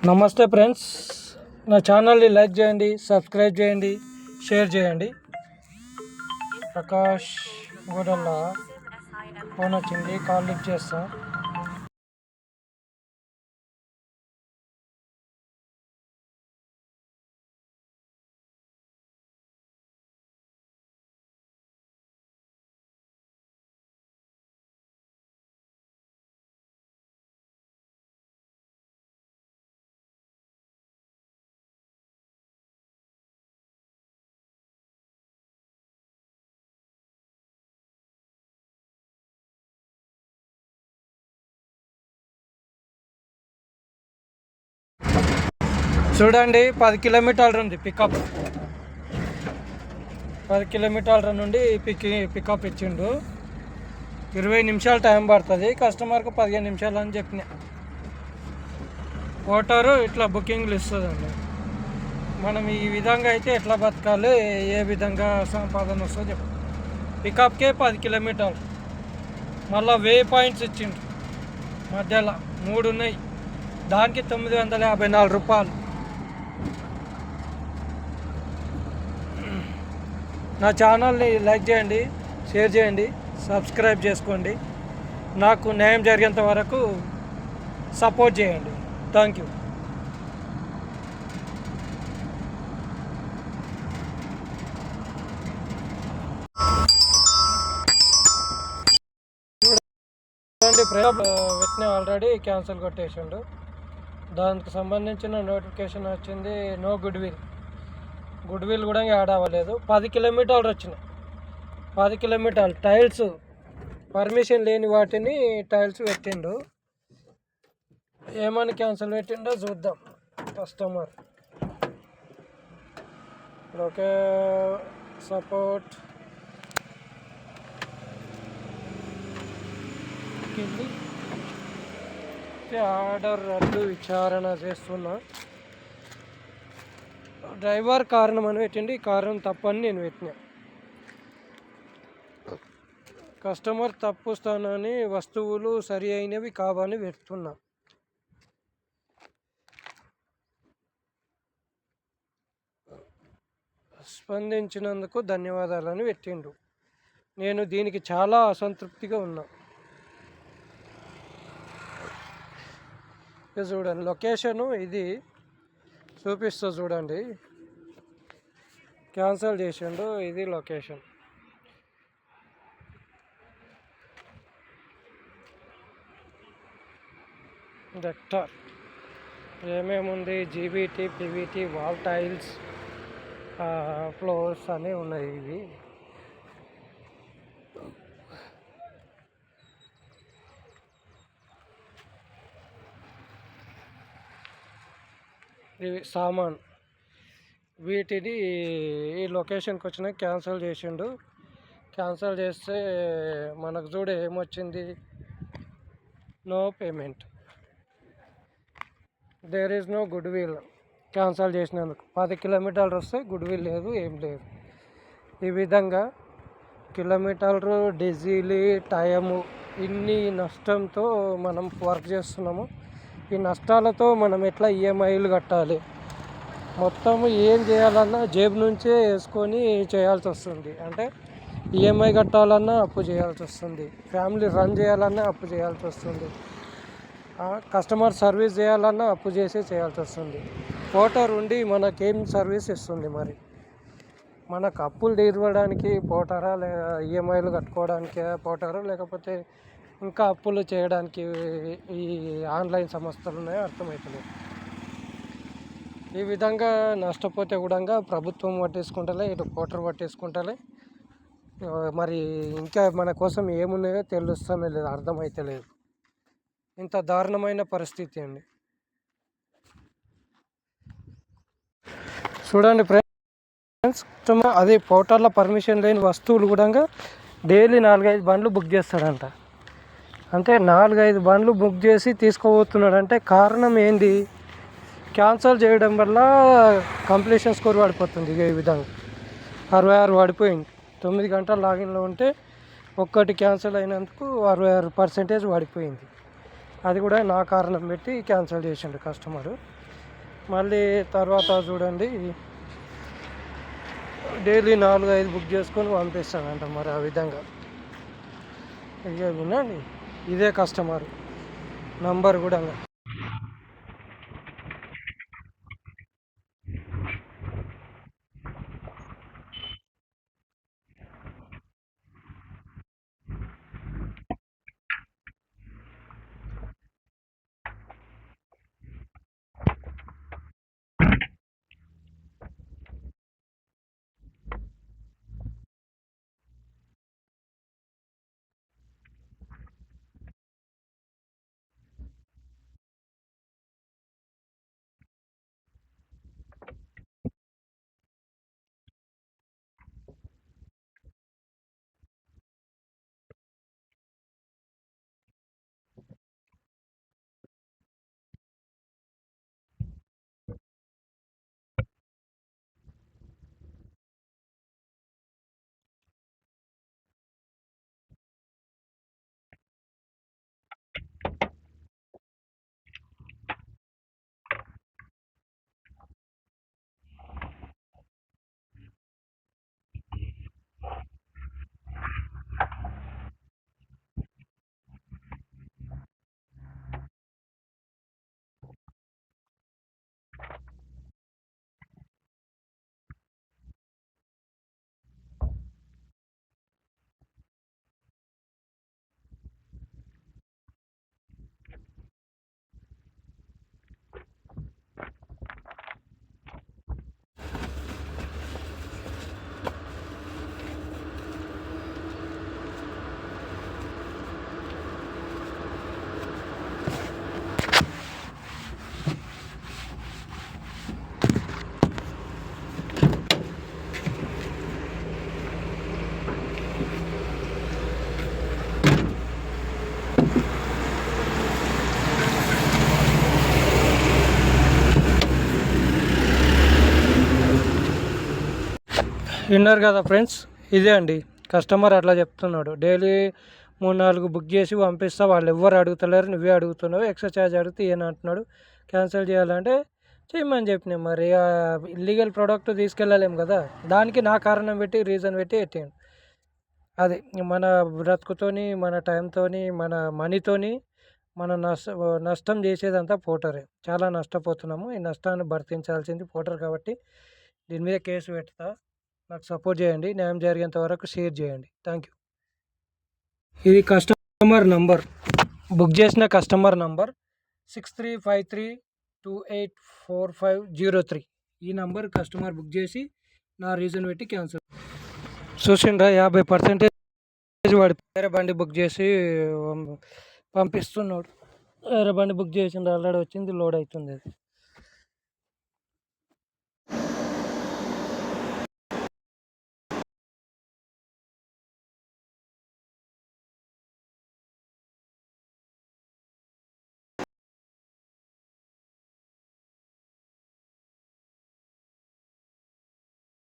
నమస్తే ఫ్రెండ్స్, నా ఛానల్ని లైక్ చేయండి, సబ్స్క్రైబ్ చేయండి, షేర్ చేయండి. ప్రకాష్ గోడల్లా ఫోన్ వచ్చింది, కాల్ లిఫ్ట్ చేస్తా. చూడండి, 10 కిలోమీటర్ల ఉంది పికప్. 10 కిలోమీటర్ల నుండి పికప్ ఇచ్చిండు. 20 నిమిషాలు టైం పడుతుంది. కస్టమర్కు 15 నిమిషాలు అని చెప్పిన. ఓటరు ఇట్లా బుకింగ్లు ఇస్తుందండి. మనం ఈ విధంగా అయితే ఎట్లా బతకాలి, ఏ విధంగా సంపాదన వస్తుందో చెప్పు. పికప్కే 10 కిలోమీటర్లు, మళ్ళీ వే పాయింట్స్ ఇచ్చిండు. మధ్యలో 3 ఉన్నాయి, దానికి 954 రూపాయలు. నా ఛానల్ని లైక్ చేయండి, షేర్ చేయండి, సబ్స్క్రైబ్ చేసుకోండి. నాకు న్యాయం జరిగేంత వరకు సపోర్ట్ చేయండి. Thank you. వెట్నే ఆల్రెడీ క్యాన్సిల్ కొట్టేసిండు. దానికి సంబంధించిన నోటిఫికేషన్ వచ్చింది, నో గుడ్ విల్ కూడా యాడ్ అవ్వలేదు. 10 కిలోమీటర్లు వచ్చినాయి. 10 కిలోమీటర్లు టైల్స్ పర్మిషన్ లేని వాటిని టైల్స్ పెట్టిండు. ఏమని క్యాన్సిల్ పెట్టిండో చూద్దాం. కస్టమర్ ఓకే, సపోర్ట్ ఆర్డర్ రద్దు విచారణ చేస్తున్నా. డ్రైవర్ కారణం అని పెట్టిండి, ఈ కారణం తప్పని నేను పెట్టినా. కస్టమర్ తప్పు స్థానాన్ని వస్తువులు సరి అయినవి కావని పెడుతున్నా. స్పందించినందుకు ధన్యవాదాలని పెట్టిండు. నేను దీనికి చాలా అసంతృప్తిగా ఉన్నా. చూడండి, లొకేషను ఇది చూపిస్తా. చూడండి, క్యాన్సిల్ చేసిండు. ఇది లొకేషన్. వెక్టర్ ఏమేముంది, GVT, PVT, wall tiles, floors అని ఉన్నాయి. ఇవి సామాన్. వీటిని ఈ లొకేషన్కి వచ్చిన క్యాన్సిల్ చేసిండు. క్యాన్సిల్ చేస్తే మనకు చూడ ఏమొచ్చింది, no payment, there is no goodwill. Cancel చేసినందుకు 10 కిలోమీటర్లు వస్తే గుడ్ విల్ లేదు, ఏం లేదు. ఈ విధంగా కిలోమీటర్లు, డీజిల్, టైము, ఇన్ని నష్టంతో మనం వర్క్ చేస్తున్నాము. ఈ నష్టాలతో మనం ఎట్లా ఈఎంఐలు కట్టాలి, మొత్తం ఏం చేయాలన్నా జేబు నుంచే వేసుకొని చేయాల్సి వస్తుంది. అంటే ఈఎంఐ కట్టాలన్నా అప్పు చేయాల్సి వస్తుంది, ఫ్యామిలీ రన్ చేయాలన్నా అప్పు చేయాల్సి వస్తుంది, కస్టమర్ సర్వీస్ చేయాలన్నా అప్పు చేయాల్సి వస్తుంది. పోటర్ ఉండి మనకేం సర్వీస్ ఇస్తుంది? మరి మనకు అప్పులు తీర్చడానికి పోటారా, ఈఎంఐలు కట్టుకోవడానికి పోటారా, లేకపోతే ఇంకా అప్పులు చేయడానికి ఈ ఆన్లైన్ సంస్థలు ఉన్నాయో అర్థమవుతుంది. ఈ విధంగా నష్టపోతే కూడా ప్రభుత్వం పట్టేసుకుంటలే, ఇటు పోటర్ పట్టేసుకుంటలే. మరి ఇంకా మన కోసం ఏమున్నాయో తెలుస్తూనే లేదు, అర్థమైతే లేదు. ఇంత దారుణమైన పరిస్థితి అండి. చూడండి ఫ్రెండ్స్, అదే పోర్టల్లో పర్మిషన్ లేని వస్తువులు కూడా డైలీ 4-5 బండ్లు బుక్ చేస్తాడంట. అంటే 4-5 బండ్లు బుక్ చేసి తీసుకుపోతున్నాడంటే కారణం ఏంది? క్యాన్సిల్ చేయడం వల్ల కంప్లీషన్ స్కోర్ పడిపోతుంది. ఈ విధంగా 66 పడిపోయింది. 9 గంటల లాగిన్లో ఉంటే ఒక్కటి క్యాన్సిల్ అయినందుకు 66% పడిపోయింది. అది కూడా నా కారణం పెట్టి క్యాన్సిల్ చేసిండు కస్టమరు. మళ్ళీ తర్వాత చూడండి డైలీ 4-5 బుక్ చేసుకొని పంపిస్తానంట మరి ఆ విధంగా. ఇక వినండి, ఇదే కస్టమర్ నంబర్ కూడా. విన్నారు కదా ఫ్రెండ్స్, ఇదే అండి కస్టమర్ అట్లా చెప్తున్నాడు. డైలీ 3-4 బుక్ చేసి పంపిస్తా, వాళ్ళు ఎవ్వరు అడుగుతలేరు, నువ్వే అడుగుతున్నావు, ఎక్స్ట్రా ఛార్జ్ అడిగితే ఏం అంటున్నాడు, క్యాన్సిల్ చేయాలంటే చేయమని చెప్పినాం. మరి ఇల్లీగల్ ప్రోడక్ట్ తీసుకెళ్ళలేము కదా, దానికి నా కారణం పెట్టి రీజన్ పెట్టి ఎట్టాను. అది మన బ్రతుకుతోని, మన టైంతోని, మన మనీతోని మన నష్టం చేసేదంతా పోటరే. చాలా నష్టపోతున్నాము. ఈ నష్టాన్ని భర్తించాల్సింది పోటర్ కాబట్టి దీని మీద కేసు పెడతా. నాకు సపోర్ట్ చేయండి, న్యాయం జరిగేంత వరకు షేర్ చేయండి. Thank you. ఇది కస్టమర్ నంబర్, బుక్ చేసిన కస్టమర్ నంబర్ 6353284503. ఈ నంబర్ కస్టమర్ బుక్ చేసి నా రీజన్ పెట్టి క్యాన్సిల్. చూసిండ్రా, 50% వాడి వేరే బండి బుక్ చేసి పంపిస్తున్నాడు. వేరే బండి బుక్ చేసిండు, ఆల్రెడీ వచ్చింది, లోడ్ అవుతుంది అది.